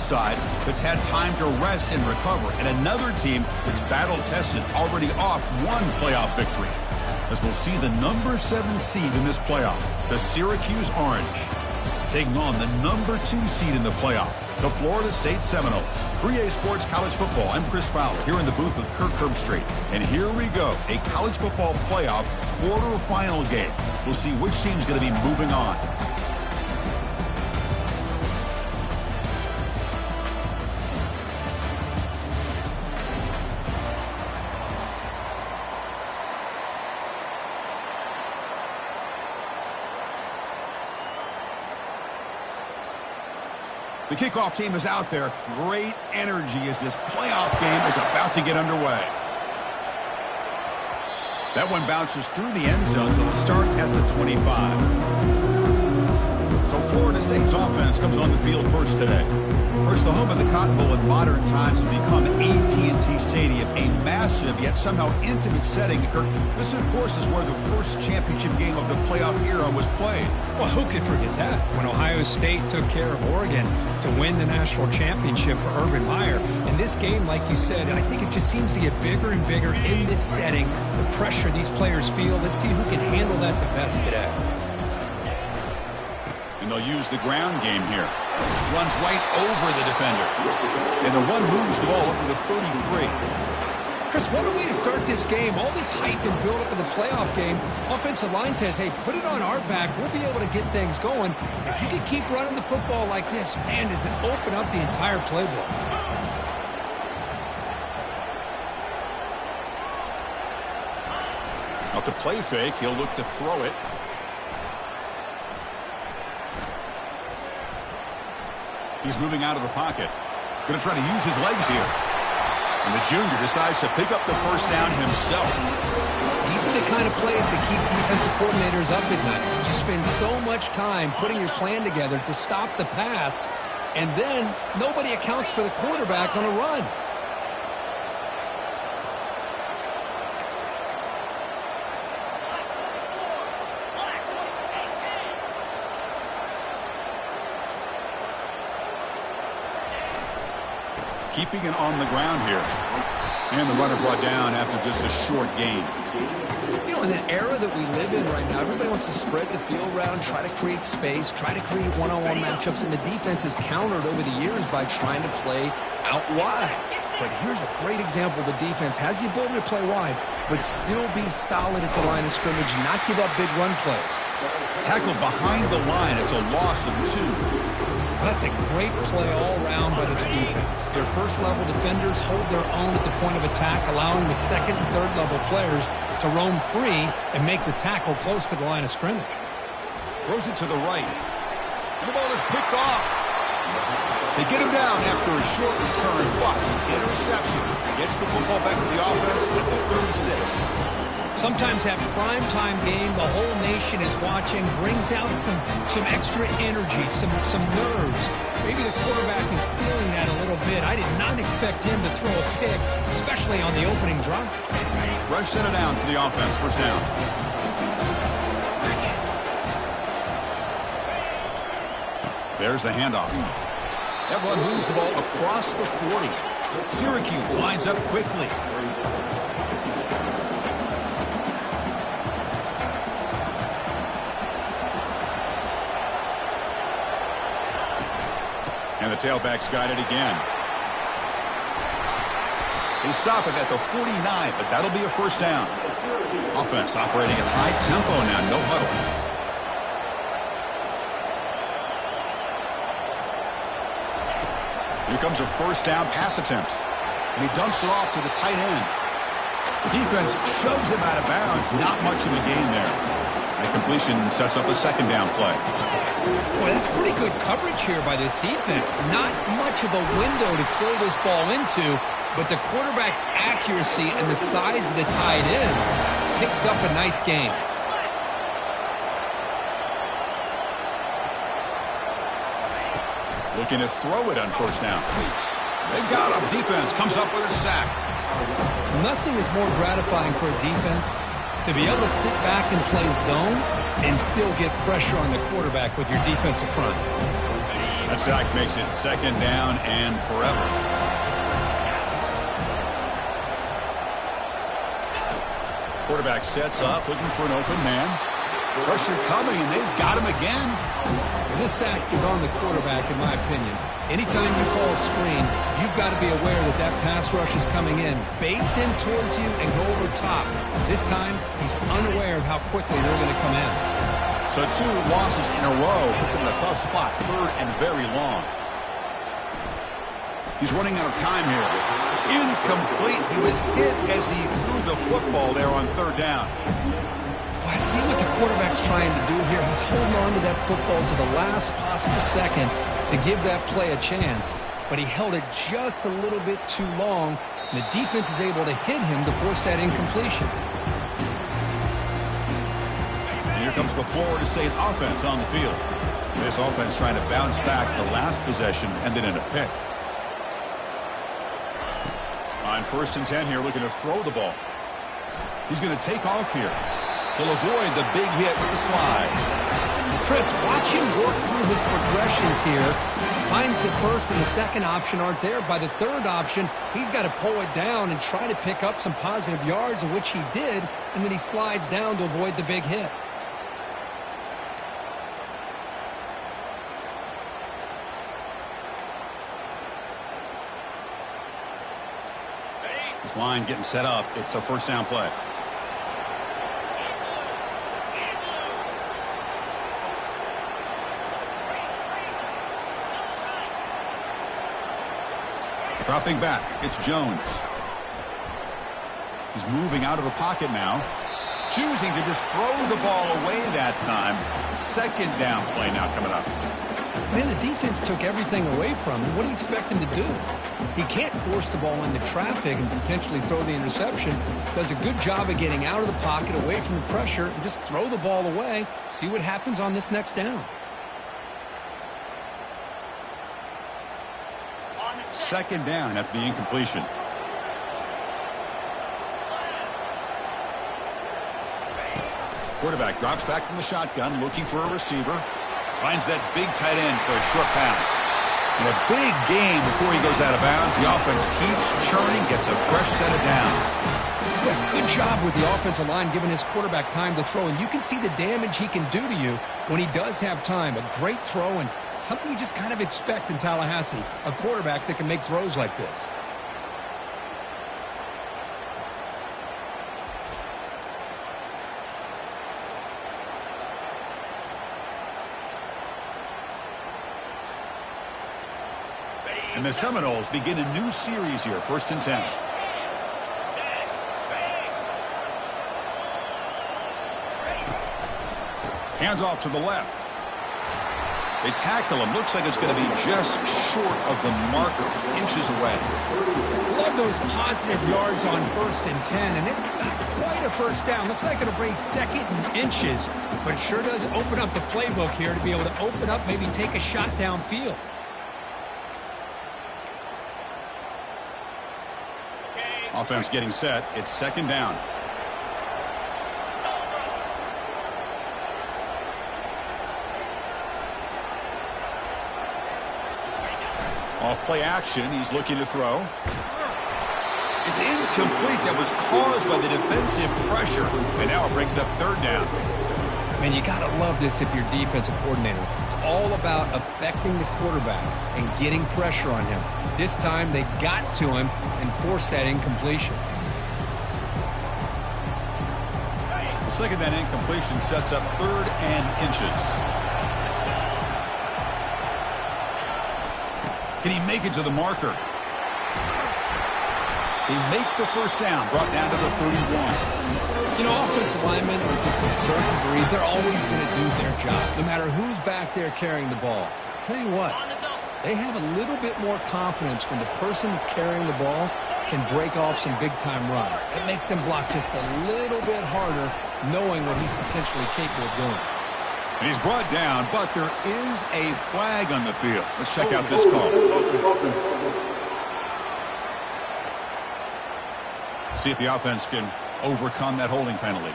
side that's had time to rest and recover, and another team that's battle-tested, already off one playoff victory. As we'll see the number 7 seed in this playoff, the Syracuse Orange, taking on the number 2 seed in the playoff, the Florida State Seminoles. 3A Sports College Football, I'm Chris Fowler here in the booth with Kirk Herbstreit. And here we go, a college football playoff quarterfinal game. We'll see which team's going to be moving on. The kickoff team is out there. Great energy as this playoff game is about to get underway. That one bounces through the end zone, so it'll start at the 25. So Florida State's offense comes on the field first today. Of course, the home of the Cotton Bowl in modern times has become AT&T Stadium, a massive yet somehow intimate setting. This, of course, is where the first championship game of the playoff era was played. Well, who could forget that? When Ohio State took care of Oregon to win the national championship for Urban Meyer. And this game, like you said, I think it just seems to get bigger and bigger in this setting. The pressure these players feel. Let's see who can handle that the best today. And they'll use the ground game here. Runs right over the defender. And the one moves the ball up to the 33. Chris, what a way to start this game. All this hype and build-up in the playoff game. Offensive line says, hey, put it on our back. We'll be able to get things going. If you can keep running the football like this, man, does it open up the entire playbook. Off the play fake, he'll look to throw it. He's moving out of the pocket. Going to try to use his legs here. And the junior decides to pick up the first down himself. These are the kind of plays that keep defensive coordinators up at night. You spend so much time putting your plan together to stop the pass, and then nobody accounts for the quarterback on a run. Keeping it on the ground here. And the runner brought down after just a short gain. You know, in the era that we live in right now, everybody wants to spread the field around, try to create space, try to create one-on-one matchups, and the defense has countered over the years by trying to play out wide. But here's a great example. The defense has the ability to play wide, but still be solid at the line of scrimmage, not give up big run plays. Tackled behind the line. It's a loss of 2. That's a great play all around by this defense. Their first-level defenders hold their own at the point of attack, allowing the second and third-level players to roam free and make the tackle close to the line of scrimmage. Throws it to the right. And the ball is picked off. They get him down after a short return, but interception gets the football back to the offense at the 36. Sometimes that primetime game, the whole nation is watching, brings out some extra energy, some nerves. Maybe the quarterback is feeling that a little bit. I did not expect him to throw a pick, especially on the opening drive. Fresh set of downs for the offense, first down. There's the handoff. That run moves the ball across the 40. Syracuse lines up quickly. And the tailback's got it again. They stop it at the 49, but that'll be a first down. Offense operating at high tempo now, no huddle. Here comes a first down pass attempt. And he dumps it off to the tight end. The defense shoves him out of bounds. Not much of a gain there. That completion sets up a second down play. Boy, that's pretty good coverage here by this defense. Not much of a window to throw this ball into, but the quarterback's accuracy and the size of the tight end picks up a nice game. Looking to throw it on first down. They got him. Defense comes up with a sack. Nothing is more gratifying for a defense to be able to sit back and play zone and still get pressure on the quarterback with your defensive front. That sack makes it second down and forever. Quarterback sets up, looking for an open man. Pressure coming, and they've got him again. This sack is on the quarterback, in my opinion. Anytime you call a screen, you've got to be aware that that pass rush is coming in. Bait them towards you and go over top. This time, he's unaware of how quickly they're going to come in. So 2 losses in a row puts him in a tough spot, third and very long. He's running out of time here. Incomplete. He was hit as he threw the football there on third down. Well, I see what the quarterback's trying to do here. He's holding on to that football to the last possible second to give that play a chance. But he held it just a little bit too long. And the defense is able to hit him to force that incompletion. And here comes the Florida State offense on the field. This offense trying to bounce back the last possession and then in a pick. On 1st and 10 here, looking to throw the ball. He's going to take off here. He'll avoid the big hit with the slide. Chris, watch him work through his progressions here. Finds the first and the second option aren't there. By the third option, he's got to pull it down and try to pick up some positive yards, of which he did, and then he slides down to avoid the big hit. This line getting set up. It's a first down play. Dropping back, it's Jones. He's moving out of the pocket now. Choosing to just throw the ball away that time. Second down play now coming up. Man, the defense took everything away from him. What do you expect him to do? He can't force the ball into traffic and potentially throw the interception. Does a good job of getting out of the pocket, away from the pressure, and just throw the ball away. See what happens on this next down. Second down after the incompletion. Quarterback drops back from the shotgun, looking for a receiver. Finds that big tight end for a short pass. And a big gain before he goes out of bounds. The offense keeps churning, gets a fresh set of downs. Yeah, good job with the offensive line giving his quarterback time to throw. And you can see the damage he can do to you when he does have time. A great throw and something you just kind of expect in Tallahassee. A quarterback that can make throws like this. And the Seminoles begin a new series here, 1st and 10. Hands off to the left. They tackle him. Looks like it's going to be just short of the marker, inches away. Love those positive yards on 1st and 10, and it's not quite a first down. Looks like it'll bring 2nd and inches, but it sure does open up the playbook here to be able to open up, maybe take a shot downfield. Offense getting set. It's 2nd down. Off play action. He's looking to throw. It's incomplete. That was caused by the defensive pressure. And now it brings up 3rd down. Man, you got to love this if you're defensive coordinator. It's all about affecting the quarterback and getting pressure on him. This time they got to him and forced that incompletion. The second down incompletion sets up 3rd and inches. Can he make it to the marker? They make the first down, brought down to the 31. You know, offensive linemen are just a certain breed. They're always going to do their job, no matter who's back there carrying the ball. I'll tell you what, they have a little bit more confidence when the person that's carrying the ball can break off some big-time runs. It makes them block just a little bit harder, knowing what he's potentially capable of doing. And he's brought down, but there is a flag on the field. Let's check out this call. See if the offense can overcome that holding penalty.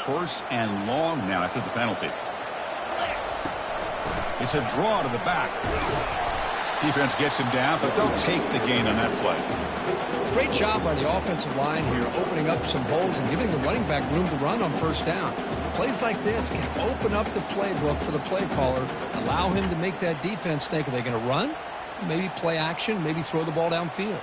first and long now after the penalty. It's a draw to the back. Defense gets him down, but they'll take the gain on that play. Great job by the offensive line here, opening up some holes and giving the running back room to run on first down. Plays like this can open up the playbook for the play caller, allow him to make that defense think, are they going to run? Maybe play action, maybe throw the ball downfield.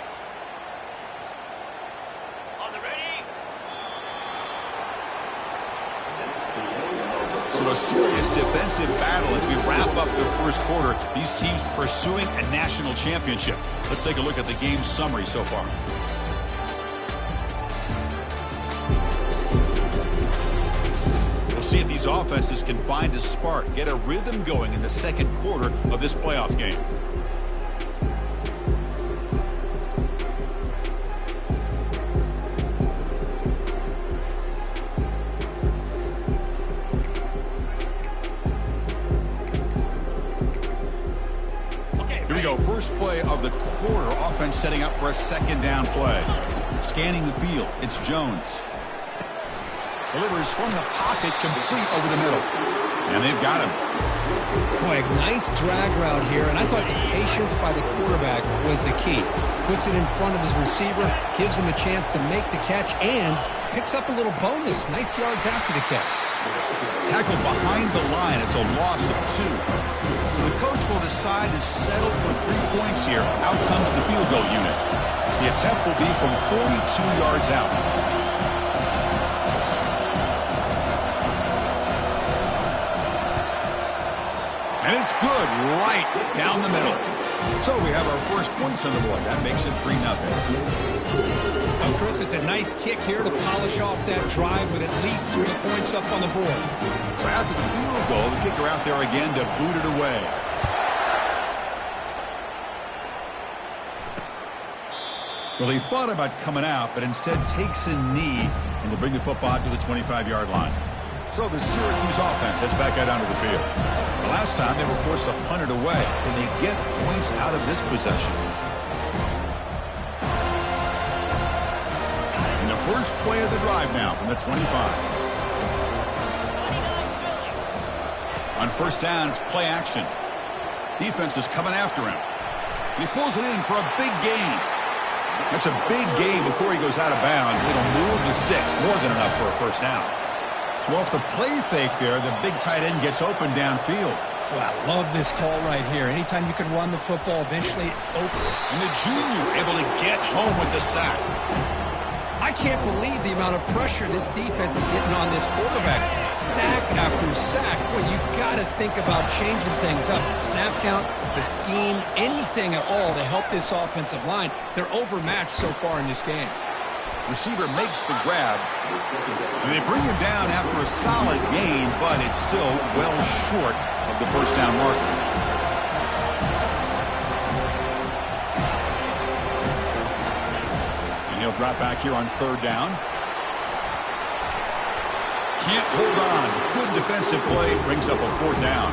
So a serious defensive battle as we wrap up the first quarter. These teams pursuing a national championship. Let's take a look at the game summary so far. We'll see if these offenses can find a spark, get a rhythm going in the second quarter of this playoff game. Here we go, first play of the quarter. Offense setting up for a second down play. Scanning the field, it's Jones. Delivers from the pocket, complete over the middle. And they've got him. Boy, a nice drag route here, and I thought the patience by the quarterback was the key. Puts it in front of his receiver, gives him a chance to make the catch, and picks up a little bonus. Nice yards after the catch. Tackled behind the line. It's a loss of 2. So the coach will decide to settle for 3 points here. Out comes the field goal unit. The attempt will be from 42 yards out. And it's good right down the middle. So we have our first points on the board. That makes it 3-0. Well, Chris, it's a nice kick here to polish off that drive with at least 3 points up on the board. So after the field goal, the kicker out there again to boot it away. Well, he thought about coming out, but instead takes a knee and will bring the football to the 25-yard line. So the Syracuse offense heads back out onto the field. The last time they were forced to punt it away. Can they get points out of this possession? And the first play of the drive now from the 25. On first down, it's play action. Defense is coming after him. And he pulls it in for a big gain. That's a big gain before he goes out of bounds. It'll move the sticks, more than enough for a first down. So off the play fake there, the big tight end gets open downfield. Well, I love this call right here. Anytime you can run the football, eventually open. And the junior able to get home with the sack. I can't believe the amount of pressure this defense is getting on this quarterback. Sack after sack. Well, you got to think about changing things up. The snap count, the scheme, anything at all to help this offensive line. They're overmatched so far in this game. Receiver makes the grab. And they bring him down after a solid gain, but it's still well short of the first down marker. And he'll drop back here on third down. Can't hold on. Good defensive play. Brings up a fourth down.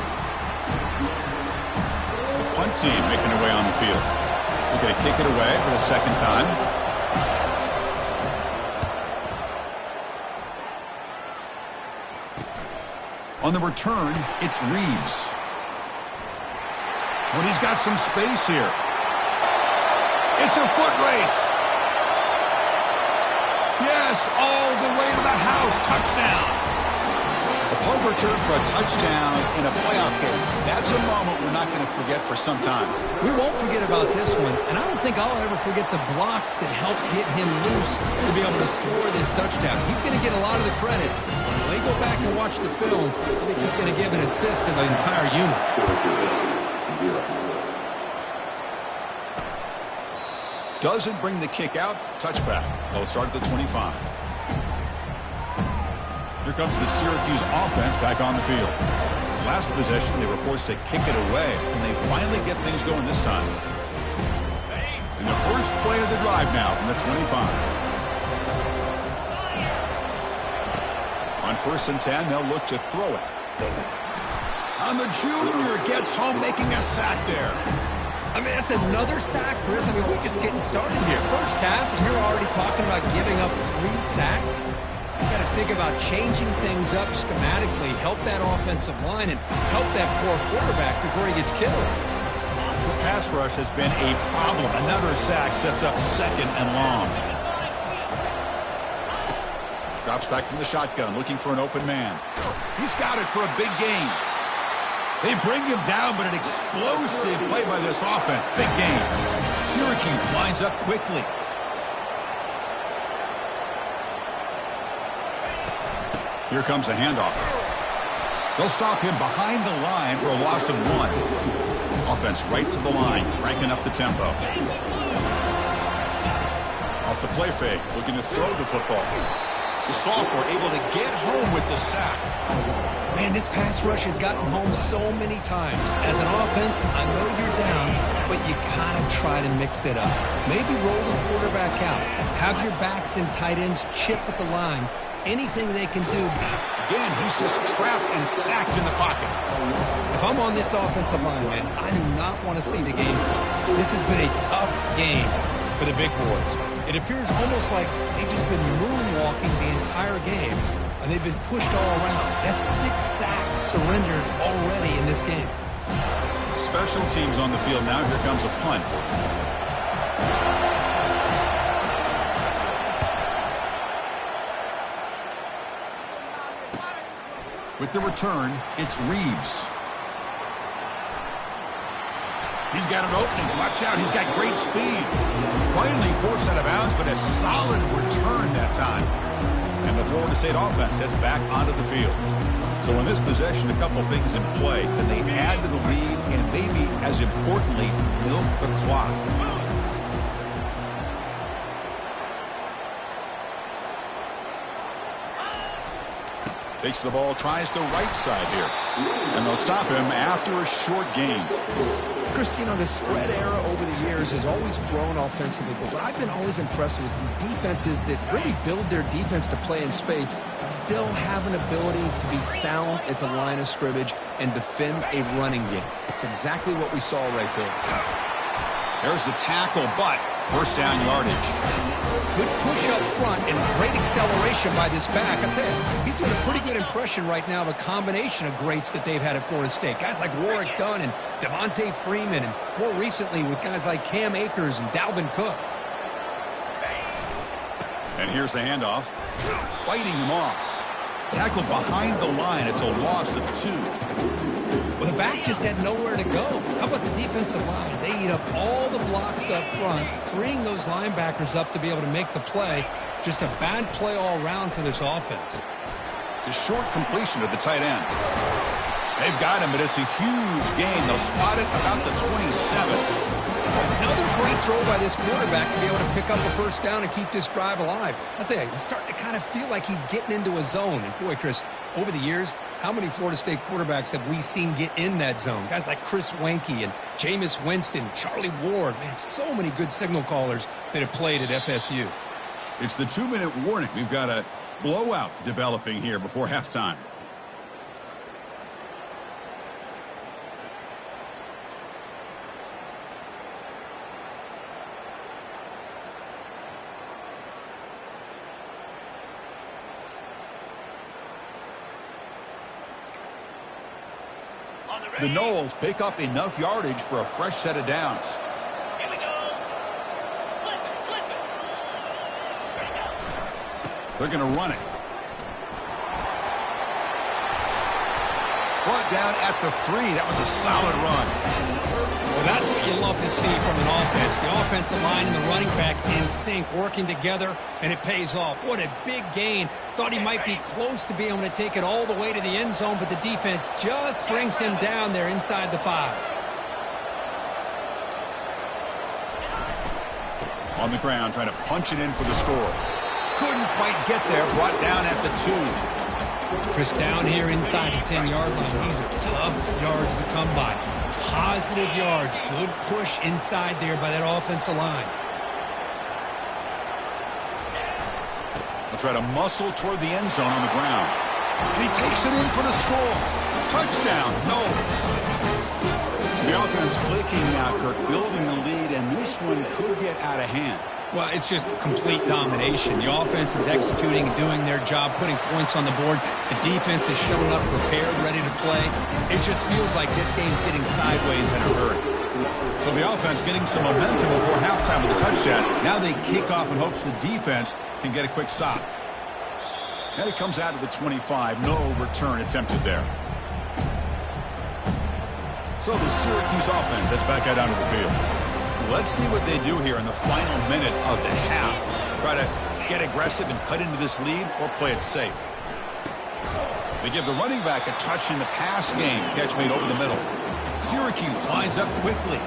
The punt team making their way on the field. They're going to kick it away for the second time. On the return, it's Reeves. But he's got some space here. It's a foot race. Yes, all the way to the house. Touchdown. A punt return for a touchdown in a playoff game. That's a moment we're not going to forget for some time. We won't forget about this one, and I don't think I'll ever forget the blocks that helped get him loose to be able to score this touchdown. He's going to get a lot of the credit. When they go back and watch the film, I think he's going to give an assist to the entire unit. Doesn't bring the kick out. Touchback. They'll start at the 25. Here comes the Syracuse offense back on the field. Last possession, they were forced to kick it away, and they finally get things going this time. And the first play of the drive now from the 25. On first and 10, they'll look to throw it. And the junior gets home, making a sack there. I mean, that's another sack, Chris. I mean, we're just getting started here. First half, and you're already talking about giving up 3 sacks. Got to think about changing things up schematically, help that offensive line, and help that poor quarterback before he gets killed. This pass rush has been a problem. Another sack sets up 2nd and long. Drops back from the shotgun, looking for an open man. He's got it for a big gain. They bring him down, but an explosive play by this offense. Big gain. Syracuse lines up quickly. Here comes a handoff. They'll stop him behind the line for a loss of 1. Offense right to the line, cranking up the tempo. Off the play fake, looking to throw the football. The sophomore able to get home with the sack. Man, this pass rush has gotten home so many times. As an offense, I know you're down, but you gotta try to mix it up. Maybe roll the quarterback out. Have your backs and tight ends chip at the line. Anything they can do. Again, he's just trapped and sacked in the pocket. If I'm on this offensive line, man, I do not want to see the game fall. This has been a tough game for the big boys. It appears almost like they've just been moonwalking the entire game, and they've been pushed all around. That's 6 sacks surrendered already in this game. Special teams on the field now. Here comes a punt. With the return, it's Reeves. He's got an opening. Watch out. He's got great speed. Finally forced out of bounds, but a solid return that time. And the Florida State offense heads back onto the field. So in this possession, a couple things in play. Can they add to the lead and maybe, as importantly, milk the clock? Takes the ball, tries the right side here. And they'll stop him after a short gain. Christine, the spread era over the years has always grown offensively, but what I've been always impressed with defenses that really build their defense to play in space still have an ability to be sound at the line of scrimmage and defend a running game. It's exactly what we saw right there. There's the tackle, but first down yardage. Good push up front and great acceleration by this back. I tell you, he's doing a pretty good impression right now of a combination of greats that they've had at Florida State. Guys like Warrick Dunn and Devontae Freeman, and more recently with guys like Cam Akers and Dalvin Cook. And here's the handoff. Fighting him off. Tackled behind the line. It's a loss of 2. Well, the back just had nowhere to go. How about the defensive line? They eat up all the blocks up front, freeing those linebackers up to be able to make the play. Just a bad play all around for this offense. It's a short completion of the tight end. They've got him, but it's a huge gain. They'll spot it about the 27. Another great throw by this quarterback to be able to pick up a first down and keep this drive alive. I tell you, he's starting to kind of feel like he's getting into a zone. And boy, Chris, over the years, how many Florida State quarterbacks have we seen get in that zone? Guys like Chris Weinke and Jameis Winston, Charlie Ward. Man, so many good signal callers that have played at FSU. It's the 2-minute warning. We've got a blowout developing here before halftime. The Noles pick up enough yardage for a fresh set of downs. Here we go. Flip it. They're going to run it. Brought down at the 3. That was a solid run. Well, that's what you love to see from an offense. The offensive line and the running back in sync, working together, and it pays off. What a big gain. Thought he might be close to being able to take it all the way to the end zone, but the defense just brings him down there inside the 5. On the ground, trying to punch it in for the score. Couldn't quite get there. Brought down at the 2. Chris, down here inside the 10-yard line, these are tough yards to come by. Positive yards. Good push inside there by that offensive line. They'll try to muscle toward the end zone on the ground. And he takes it in for the score. Touchdown, Noles. The offense clicking now, Kirk, building the lead, and this one could get out of hand. Well, it's just complete domination. The offense is executing and doing their job, putting points on the board. The defense is showing up prepared, ready to play. It just feels like this game's getting sideways in a hurry. So the offense getting some momentum before halftime with a touchdown. Now they kick off in hopes the defense can get a quick stop. And it comes out of the 25. No return attempted there. So the Syracuse offense heads back out onto the field. Let's see what they do here in the final minute of the half. Try to get aggressive and cut into this lead or play it safe. They give the running back a touch in the pass game. Catch made over the middle. Syracuse lines up quickly.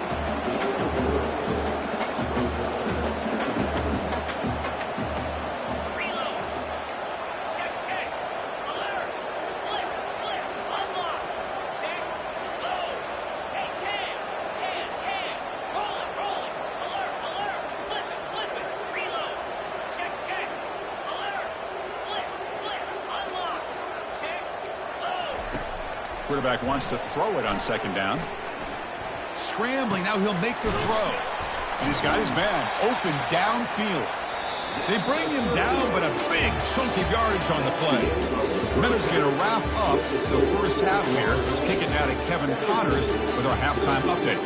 Quarterback wants to throw it on second down. Scrambling, now he'll make the throw. And he's got his man open downfield. They bring him down, but a big chunk of yardage on the play. Miller's going to wrap up the first half here. Let's kick it now to Kevin Connors with our halftime update.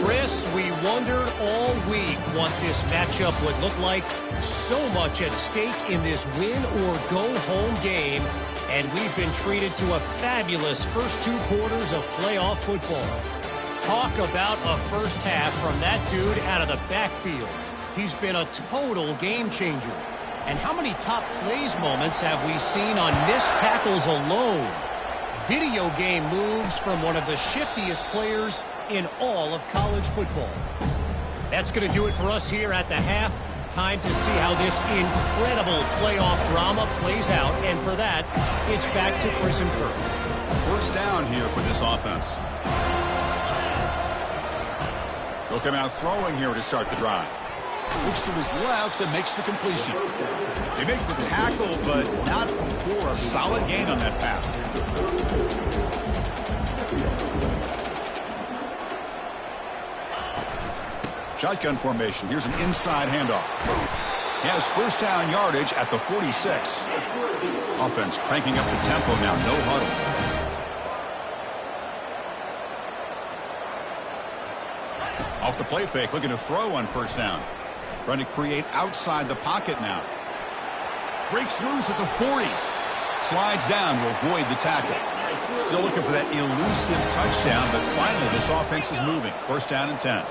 Chris, we wondered all week what this matchup would look like. So much at stake in this win-or-go-home game. And we've been treated to a fabulous first 2 quarters of playoff football. Talk about a first half from that dude out of the backfield. He's been a total game changer. And how many top plays moments have we seen on missed tackles alone? Video game moves from one of the shiftiest players in all of college football. That's going to do it for us here at the half. Time to see how this incredible playoff drama plays out. And for that, it's back to Chris and Kirk. First down here for this offense. They'll come out throwing here to start the drive. Looks to his left and makes the completion. They make the tackle, but not before a solid gain on that pass. Shotgun formation. Here's an inside handoff. He has first down yardage at the 46. Offense cranking up the tempo now. No huddle. Off the play fake. Looking to throw on first down. Trying to create outside the pocket now. Breaks loose at the 40. Slides down to avoid the tackle. Still looking for that elusive touchdown, but finally this offense is moving. First down and 10.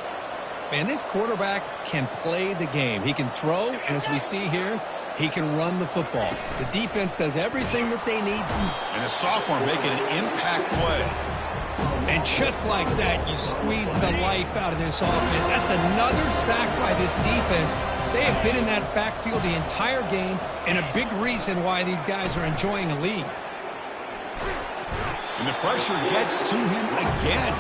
Man, this quarterback can play the game. He can throw, and as we see here, he can run the football. The defense does everything that they need. And a sophomore making an impact play. And just like that, you squeeze the life out of this offense. That's another sack by this defense. They have been in that backfield the entire game, and a big reason why these guys are enjoying a lead. And the pressure gets to him again.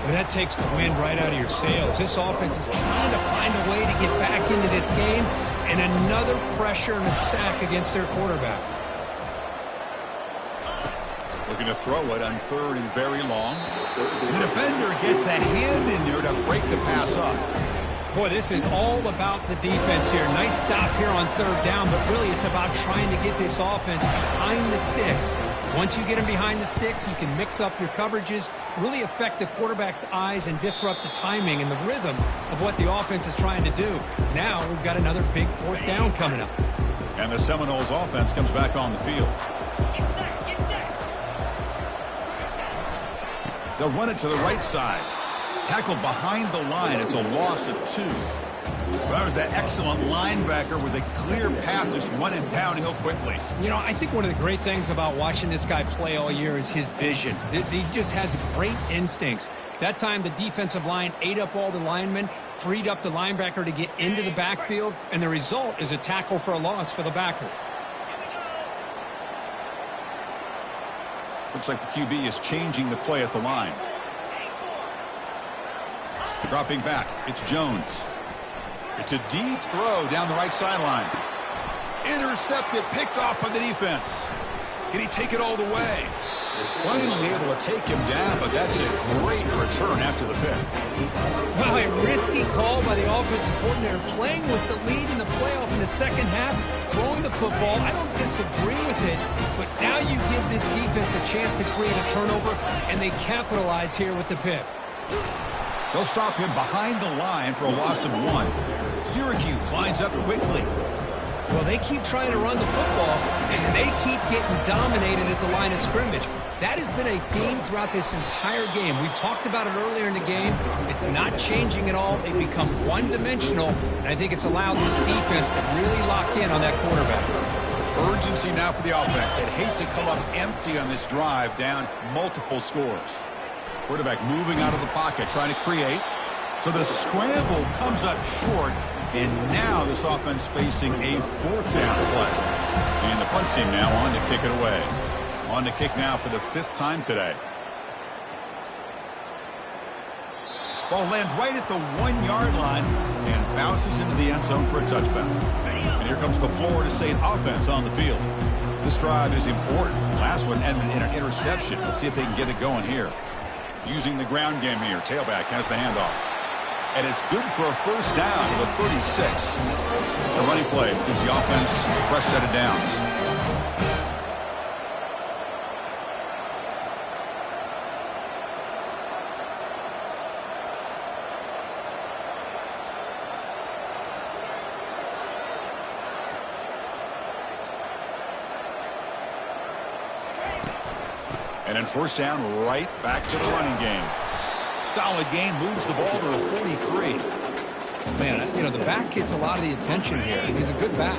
Well, that takes the wind right out of your sails. This offense is trying to find a way to get back into this game, and another pressure and a sack against their quarterback. Looking to throw it on third and very long. The defender gets a hand in there to break the pass up. Boy, this is all about the defense here. Nice stop here on third down, but really it's about trying to get this offense behind the sticks. Once you get them behind the sticks, you can mix up your coverages, really affect the quarterback's eyes and disrupt the timing and the rhythm of what the offense is trying to do. Now we've got another big fourth down coming up. And the Seminoles offense comes back on the field. They'll run it to the right side. Tackled behind the line. It's a loss of 2. Well, that was that excellent linebacker with a clear path just running downhill quickly. You know, I think one of the great things about watching this guy play all year is his vision. He just has great instincts. That time the defensive line ate up all the linemen, freed up the linebacker to get into the backfield, and the result is a tackle for a loss for the backer. Looks like the QB is changing the play at the line. Dropping back, it's Jones. It's a deep throw down the right sideline. Intercepted, picked off by the defense. Can he take it all the way? Finally able to take him down, but that's a great return after the pick. Well, a risky call by the offensive coordinator playing with the lead in the playoff in the second half, throwing the football. I don't disagree with it, but now you give this defense a chance to create a turnover, and they capitalize here with the pick. They'll stop him behind the line for a loss of 1. Syracuse lines up quickly. Well, they keep trying to run the football, and they keep getting dominated at the line of scrimmage. That has been a theme throughout this entire game. We've talked about it earlier in the game. It's not changing at all. They've become one-dimensional, and I think it's allowed this defense to really lock in on that quarterback. Urgency now for the offense. They'd hate to come up empty on this drive, down multiple scores. Quarterback moving out of the pocket, trying to create. So the scramble comes up short, and now this offense facing a 4th down play. And the punt team now on to kick it away. On to kick now for the 5th time today. Ball lands right at the 1-yard line and bounces into the end zone for a touchback. And here comes the Florida State offense on the field. This drive is important. Last one ended in an interception. Let's see if they can get it going here. Using the ground game here. Tailback has the handoff. And it's good for a first down to the 36. The running play gives the offense a fresh set of downs. And then first down, right back to the running game. Solid gain, moves the ball to the 43. Man, you know, the back gets a lot of the attention here. He's a good back.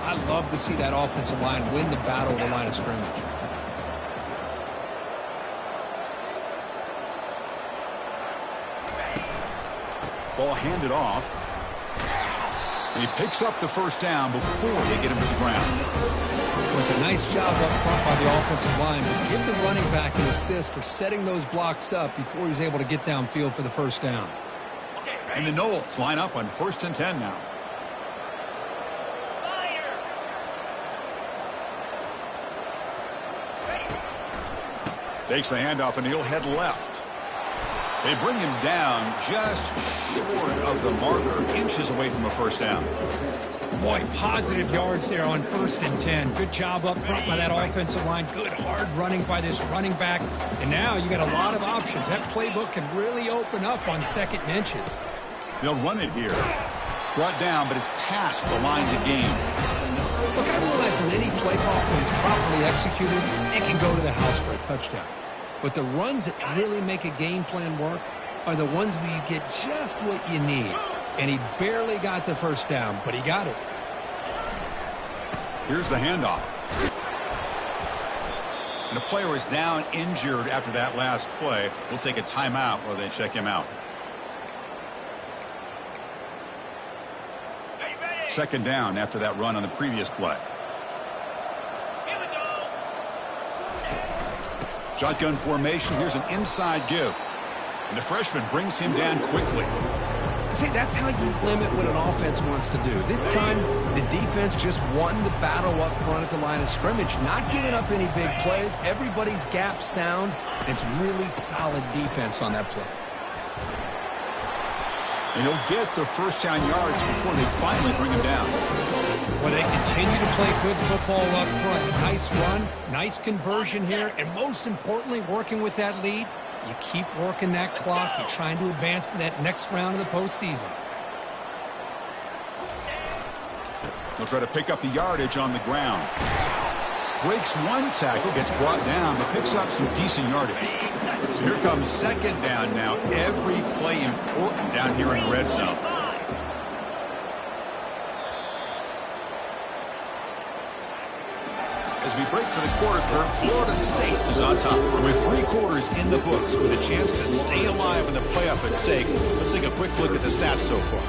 I love to see that offensive line win the battle of the line of scrimmage. Ball handed off. And he picks up the first down before they get him to the ground. It was a nice job up front by the offensive line, but give the running back an assist for setting those blocks up before he's able to get downfield for the first down. And the Noles line up on 1st and 10 now. Takes the handoff and he'll head left. They bring him down just short of the marker, inches away from a first down. Boy, positive yards there on 1st and 10. Good job up front by that offensive line. Good hard running by this running back. And now you got a lot of options. That playbook can really open up on 2nd and inches. They'll run it here. Brought down, but it's past the line to gain. Look, I realize in any play call, when it's properly executed, it can go to the house for a touchdown. But the runs that really make a game plan work are the ones where you get just what you need. And he barely got the first down, but he got it. Here's the handoff. And the player is down injured after that last play. We'll take a timeout while they check him out. 2nd down after that run on the previous play. Here we go. Shotgun formation. Here's an inside give. And the freshman brings him down quickly. See, that's how you limit what an offense wants to do. This time, the defense just won the battle up front at the line of scrimmage, not giving up any big plays. Everybody's gap sound. It's really solid defense on that play. And he'll get the first down yards before they finally bring him down. Well, they continue to play good football up front. Nice run, nice conversion here, and most importantly, working with that lead. You keep working that clock. You're trying to advance to that next round of the postseason. They'll try to pick up the yardage on the ground. Breaks one tackle, gets brought down, but picks up some decent yardage. So here comes 2nd down now. Every play important down here in the red zone. As we break for the quarter curve, Florida State is on top. With 3 quarters in the books, with a chance to stay alive in the playoff at stake, let's take a quick look at the stats so far.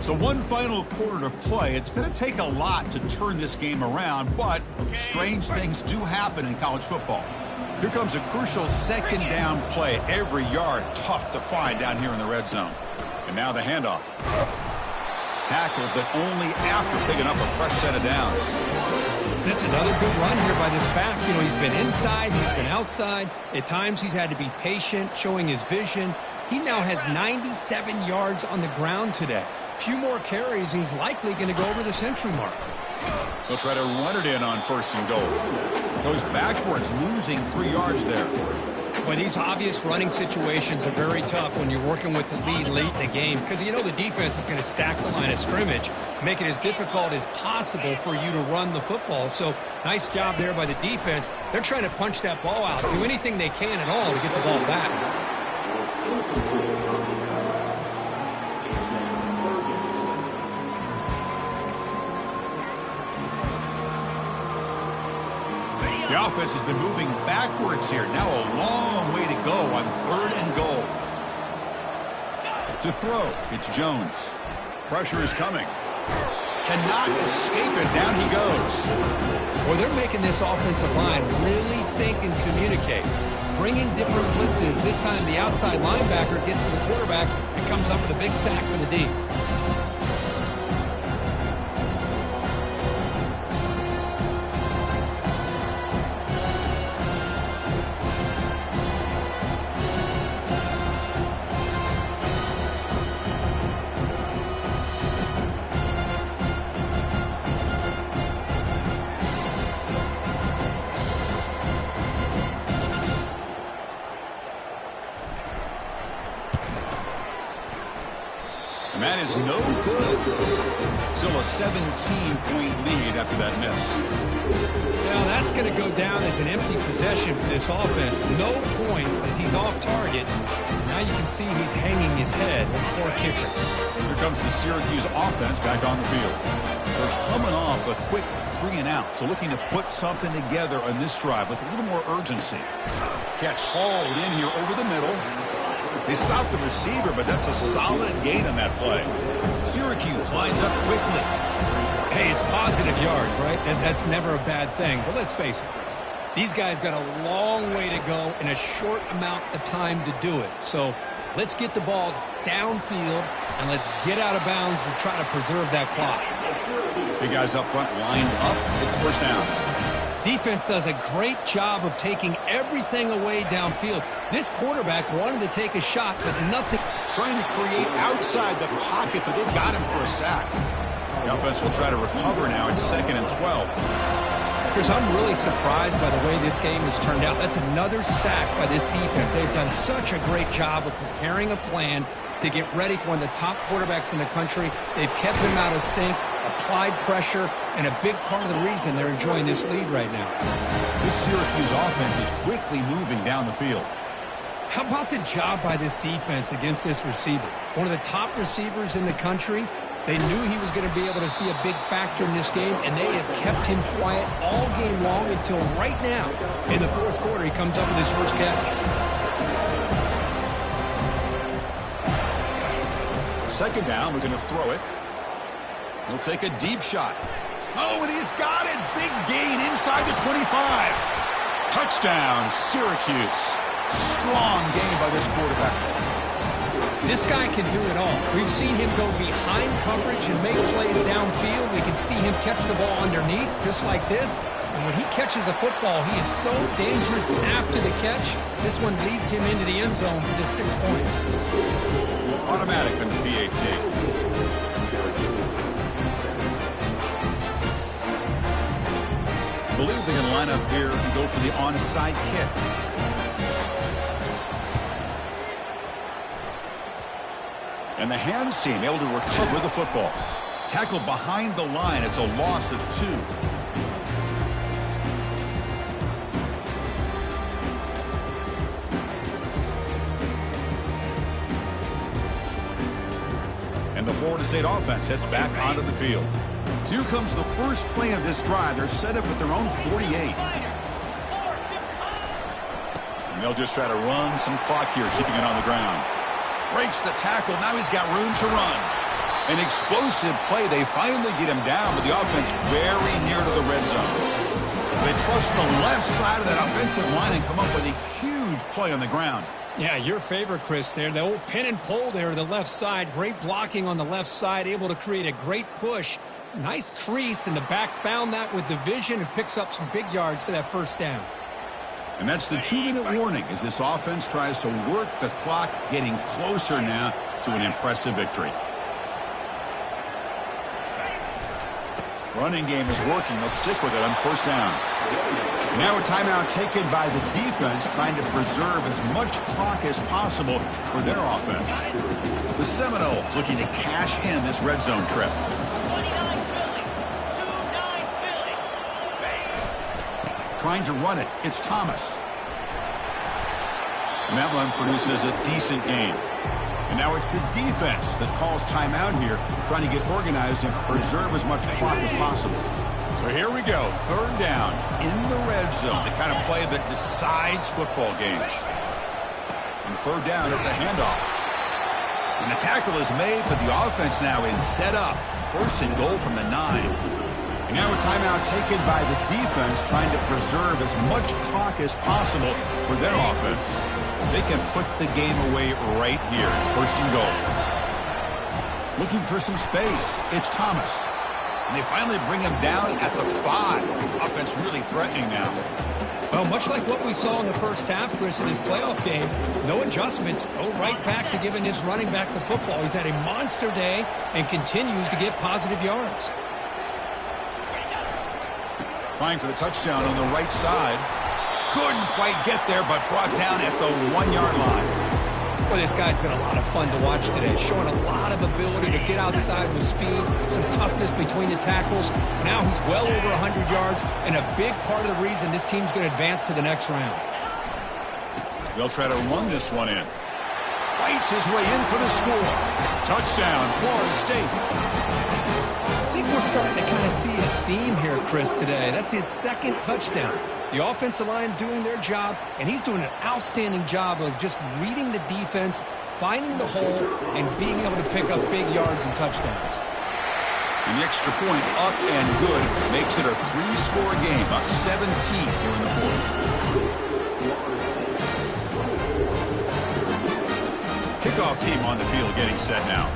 So one final quarter to play. It's going to take a lot to turn this game around, but strange things do happen in college football. Here comes a crucial 2nd down play. Every yard tough to find down here in the red zone. And now the handoff. Tackled, but only after picking up a fresh set of downs. That's another good run here by this back. You know, he's been inside, he's been outside. At times he's had to be patient, showing his vision. He now has 97 yards on the ground today. Few more carries, and he's likely going to go over the century mark. They'll try to run it in on 1st and goal. Goes backwards, losing 3 yards there. But these obvious running situations are very tough when you're working with the lead late in the game, because you know the defense is going to stack the line of scrimmage, make it as difficult as possible for you to run the football. So nice job there by the defense. They're trying to punch that ball out, do anything they can at all to get the ball back. The offense has been moving backwards here. Now a long way to go on 3rd and goal. To throw, it's Jones. Pressure is coming. Cannot escape it. Down he goes. Well, they're making this offensive line really think and communicate. Bringing different blitzes. This time the outside linebacker gets to the quarterback and comes up with a big sack for the D. And that is no good. Still a 17-point lead after that miss. Well, that's going to go down as an empty possession for this offense. No points as he's off target. Now you can see he's hanging his head. Poor kicker. Here comes the Syracuse offense back on the field. They're coming off a quick 3 and out, so looking to put something together on this drive with a little more urgency. Catch hauled in here over the middle. They stopped the receiver, but that's a solid gain on that play. Syracuse lines up quickly. Hey, it's positive yards, right? That's never a bad thing. But let's face it, Chris. These guys got a long way to go in a short amount of time to do it. So let's get the ball downfield, and let's get out of bounds to try to preserve that clock. Big guys up front lined up. It's 1st down. Defense does a great job of taking everything away downfield. This quarterback wanted to take a shot, but nothing. Trying to create outside the pocket, but they've got him for a sack. The offense will try to recover now. It's 2nd and 12. Chris, I'm really surprised by the way this game has turned out. That's another sack by this defense. They've done such a great job of preparing a plan to get ready for one of the top quarterbacks in the country. They've kept him out of sync, applied pressure, and a big part of the reason they're enjoying this lead right now. This Syracuse offense is quickly moving down the field. How about the job by this defense against this receiver? One of the top receivers in the country. They knew he was going to be able to be a big factor in this game, and they have kept him quiet all game long until right now. In the 4th quarter, he comes up with his first catch. 2nd down, we're going to throw it. He'll take a deep shot. Oh, and he's got it. Big gain inside the 25. Touchdown, Syracuse. Strong game by this quarterback. This guy can do it all. We've seen him go behind coverage and make plays downfield. We can see him catch the ball underneath, just like this. And when he catches a football, he is so dangerous after the catch. This one leads him into the end zone for the 6 points. Automatic on the PAT. I believe they can line up here and go for the onside kick. And the hands team able to recover the football. Tackled behind the line. It's a loss of 2. And the Florida State offense heads back onto the field. So here comes the first play of this drive. They're set up at their own 48. And they'll just try to run some clock here, keeping it on the ground. Breaks the tackle. Now he's got room to run. An explosive play. They finally get him down, but the offense very near to the red zone. They trust the left side of that offensive line and come up with a huge play on the ground. Yeah, your favorite, Chris, there. The old pin and pull there to the left side. Great blocking on the left side. Able to create a great push Nice crease, and the back found that with the vision and picks up some big yards for that first down. And that's the 2-minute warning as this offense tries to work the clock, getting closer now to an impressive victory. Running game is working. They'll stick with it on first down. Now a timeout taken by the defense, trying to preserve as much clock as possible for their offense. The Seminoles looking to cash in this red zone trip. 29 Philly. Trying to run it. It's Thomas. And that one produces a decent gain. And now it's the defense that calls timeout here, trying to get organized and preserve as much clock as possible. So here we go, third down in the red zone, the kind of play that decides football games. On third down, it's a handoff. And the tackle is made, but the offense now is set up. First and goal from the 9. And now a timeout taken by the defense, trying to preserve as much clock as possible for their offense. They can put the game away right here. It's first and goal. Looking for some space. It's Thomas. And they finally bring him down at the 5. Offense really threatening now. Well, much like what we saw in the first half, Chris, in his playoff game, no adjustments. Go right back to giving his running back the football. He's had a monster day and continues to get positive yards. Trying for the touchdown on the right side. Couldn't quite get there, but brought down at the 1-yard line. Well, this guy's been a lot of fun to watch today, showing a lot of ability to get outside with speed, some toughness between the tackles. Now he's well over 100 yards, and a big part of the reason this team's going to advance to the next round. They'll try to run this one in. Fights his way in for the score. Touchdown, Florida State. I think we're starting to kind of see a theme here, Chris, today. That's his second touchdown. The offensive line doing their job, and he's doing an outstanding job of just reading the defense, finding the hole, and being able to pick up big yards and touchdowns. And the extra point up and good makes it a 3-score game, up 17 here in the fourth. Kickoff team on the field getting set now.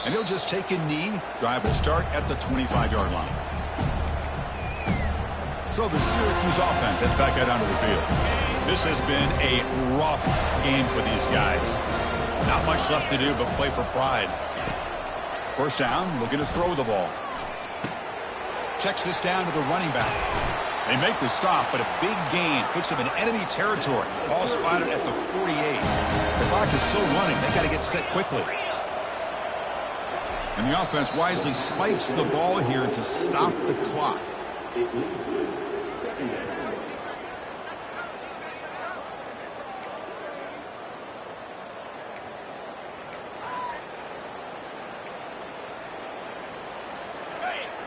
And he'll just take a knee. Drive will start at the 25-yard line. So the Syracuse offense heads back out onto the field. This has been a rough game for these guys. Not much left to do but play for pride. First down, looking to throw the ball. Checks this down to the running back. They make the stop, but a big gain puts them in enemy territory. Ball spotted at the 48. The clock is still running. They got to get set quickly. And the offense wisely spikes the ball here to stop the clock.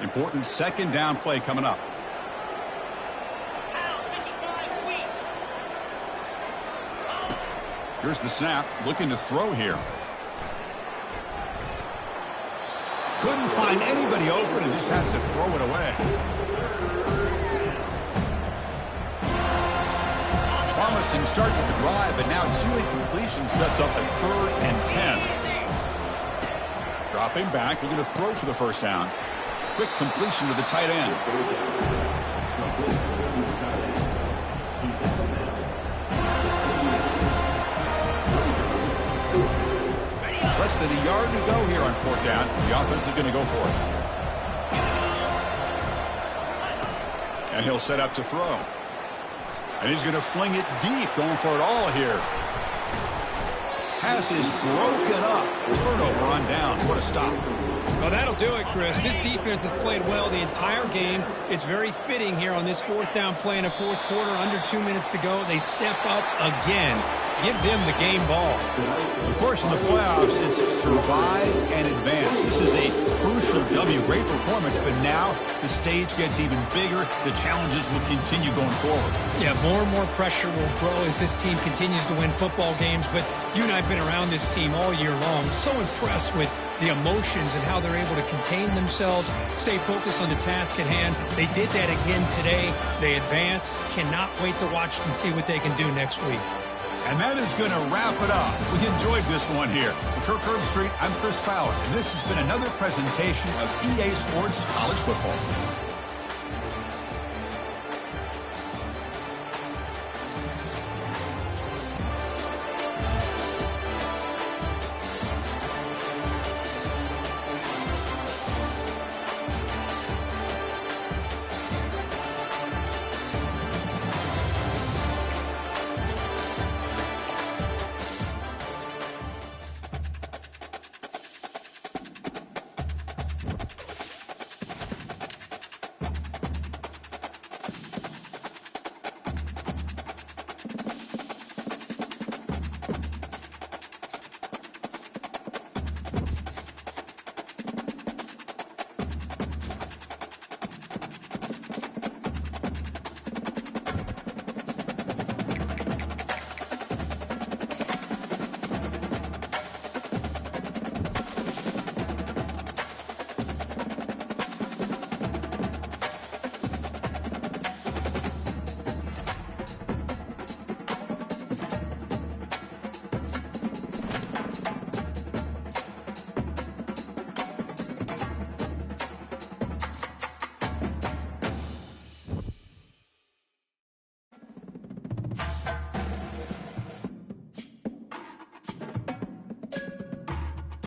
Important second down play coming up. Here's the snap. Looking to throw here. Couldn't find anybody open and just has to throw it away. Promising start to the drive, but now 2 incompletions sets up a 3rd and 10. Dropping back, looking to throw for the first down. Quick completion to the tight end. Less than a yard to go here on 4th down. The offense is going to go for it. And he'll set up to throw. And he's going to fling it deep, going for it all here. Pass is broken up. Turnover on down. What a stop. Well, that'll do it, Chris. This defense has played well the entire game. It's very fitting here on this 4th down play in the 4th quarter. Under 2 minutes to go. They step up again. Give them the game ball. Of course, in the playoffs, it's survive and advance. This is a crucial W. Great performance, but now the stage gets even bigger. The challenges will continue going forward. Yeah, more and more pressure will grow as this team continues to win football games. But you and I have been around this team all year long. So impressed with the emotions and how they're able to contain themselves, stay focused on the task at hand. They did that again today. They advance. Cannot wait to watch and see what they can do next week. And that is going to wrap it up. We enjoyed this one here. For Kirk Herbstreit, I'm Chris Fowler, and this has been another presentation of EA Sports College Football.